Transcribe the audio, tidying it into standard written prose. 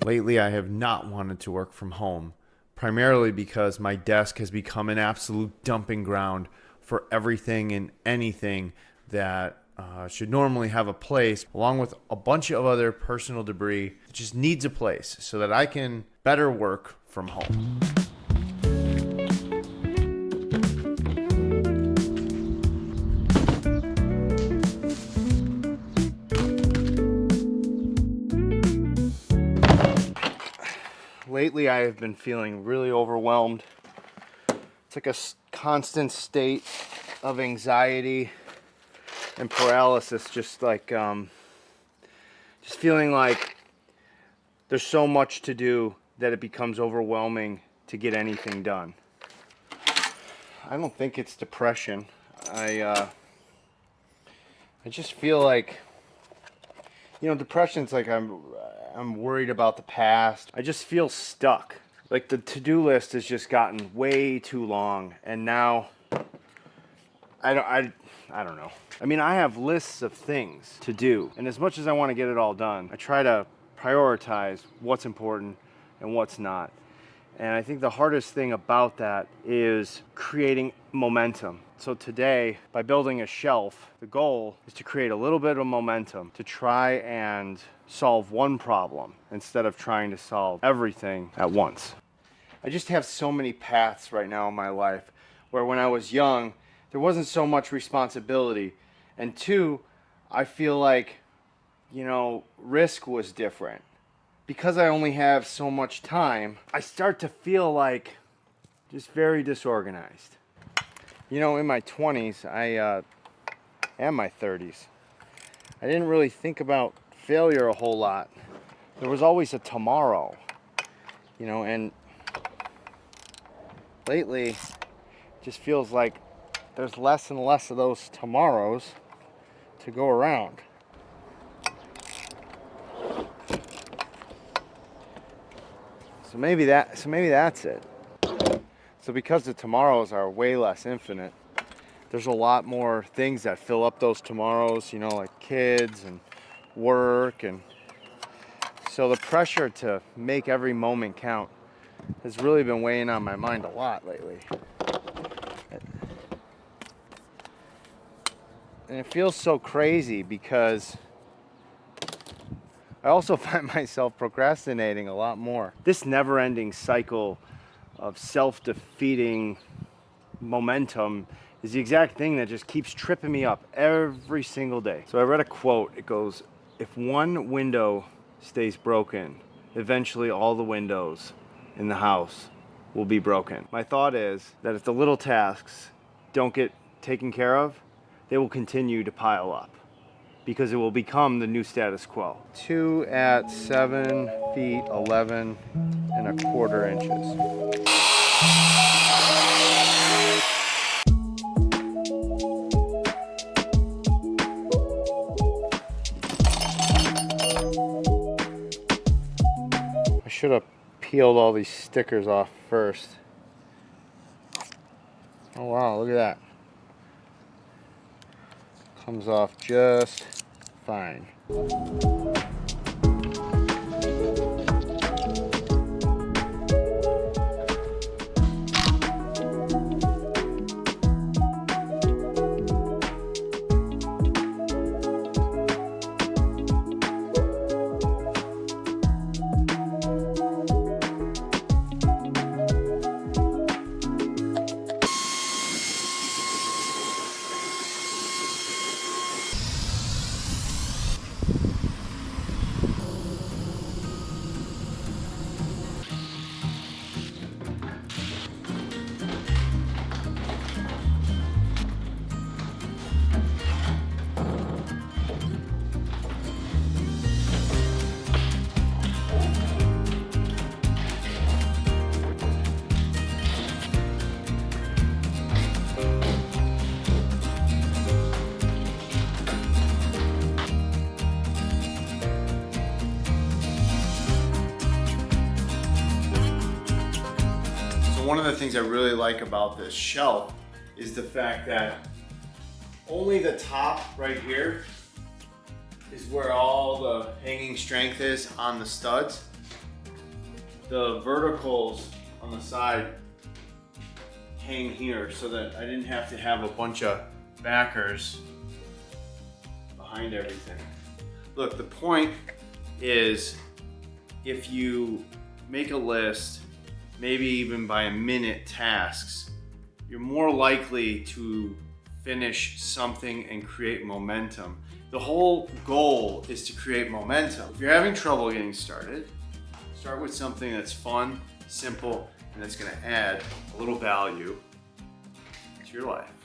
Lately, I have not wanted to work from home, primarily because my desk has become an absolute dumping ground for everything and anything that should normally have a place, along with a bunch of other personal debris that just needs a place so that I can better work from home. Lately, I have been feeling really overwhelmed. It's like a constant state of anxiety and paralysis, just feeling like there's so much to do that it becomes overwhelming to get anything done. I don't think it's depression. I just feel like, depression's like I'm worried about the past. I just feel stuck. Like the to-do list has just gotten way too long, and now I don't know. I mean, I have lists of things to do, and as much as I want to get it all done, I try to prioritize what's important and what's not. And I think the hardest thing about that is creating momentum. So today, by building a shelf, the goal is to create a little bit of momentum to try and solve one problem instead of trying to solve everything at once. I just have so many paths right now in my life where when I was young, there wasn't so much responsibility. And two, I feel like, risk was different. Because I only have so much time, I start to feel like just very disorganized. In my 20s, and my 30s, I didn't really think about failure a whole lot. There was always a tomorrow, and lately, it just feels like there's less and less of those tomorrows to go around. So maybe that's it. So because the tomorrows are way less infinite, there's a lot more things that fill up those tomorrows, like kids and work, and so the pressure to make every moment count has really been weighing on my mind a lot lately. And it feels so crazy because I also find myself procrastinating a lot more. This never-ending cycle of self-defeating momentum is the exact thing that just keeps tripping me up every single day. So I read a quote. It goes, "If one window stays broken, eventually all the windows in the house will be broken." My thought is that if the little tasks don't get taken care of, they will continue to pile up, because it will become the new status quo. 2 at 7 feet 11 and a quarter inches. I should have peeled all these stickers off first. Oh wow, look at that. Comes off just fine. One of the things I really like about this shelf is the fact that only the top right here is where all the hanging strength is on the studs. the verticals on the side hang here so that I didn't have to have a bunch of backers behind everything. Look, the point is if you make a list, maybe even by a minute tasks, you're more likely to finish something and create momentum. The whole goal is to create momentum. If you're having trouble getting started, start with something that's fun, simple, and that's gonna add a little value to your life.